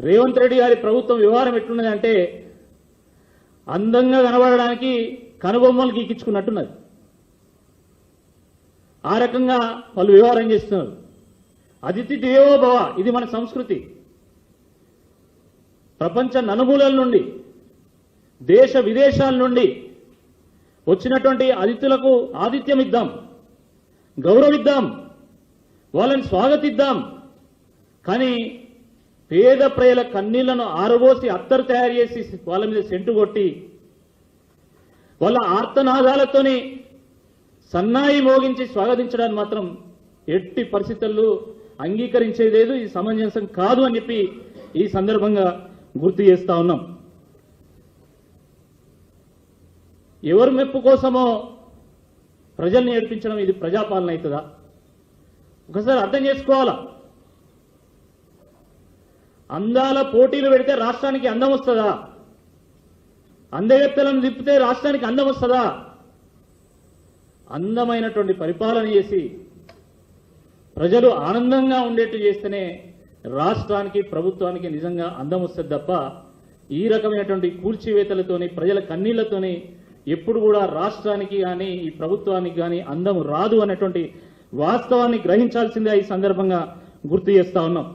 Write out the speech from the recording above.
రేవంత్ రెడ్డి గారి ప్రభుత్వం వ్యవహారం ఎట్లున్నది అంటే అందంగా కనబడడానికి కనుబొమ్మలు గీకించుకున్నట్టున్నది. ఆ రకంగా వాళ్ళు వ్యవహారం చేస్తున్నారు. అతిథి దేవో భవ, ఇది మన సంస్కృతి. ప్రపంచ నలుమూలల నుండి, దేశ విదేశాల నుండి వచ్చినటువంటి అతిథులకు ఆతిథ్యం ఇద్దాం, గౌరవిద్దాం, వాళ్ళని స్వాగతిద్దాం. కానీ పేద ప్రజల కన్నీళ్లను ఆరబోసి అత్తరు తయారు చేసి వాళ్ళ మీద సెంటు కొట్టి వాళ్ళ ఆర్తనాదాలతోని సన్నాయి మోగించి స్వాగతించడానికి మాత్రం ఎట్టి పరిస్థితుల్లో అంగీకరించేది లేదు. ఇది సమంజసం కాదు అని చెప్పి ఈ సందర్భంగా గుర్తు చేస్తా ఉన్నాం. ఎవరు మెప్పు కోసమో ప్రజల్ని ఏడిపించడం ఇది ప్రజాపాలన అవుతుందా? ఒకసారి అర్థం చేసుకోవాలా. అందాల పోటీలు పెడితే రాష్ట్రానికి అందం వస్తుందా? అందగత్తెలను తిప్పితే రాష్ట్రానికి అందం వస్తుందా? అందమైనటువంటి పరిపాలన చేసి ప్రజలు ఆనందంగా ఉండేట్టు చేస్తేనే రాష్ట్రానికి, ప్రభుత్వానికి నిజంగా అందం వస్తుంది తప్ప ఈ రకమైనటువంటి కూల్చివేతలతోని, ప్రజల కన్నీళ్లతోని ఎప్పుడు కూడా రాష్ట్రానికి కానీ ఈ ప్రభుత్వానికి కానీ అందం రాదు అన్నటువంటి వాస్తవాన్ని గ్రహించాల్సిందే ఈ సందర్భంగా గుర్తు చేస్తా ఉన్నాం.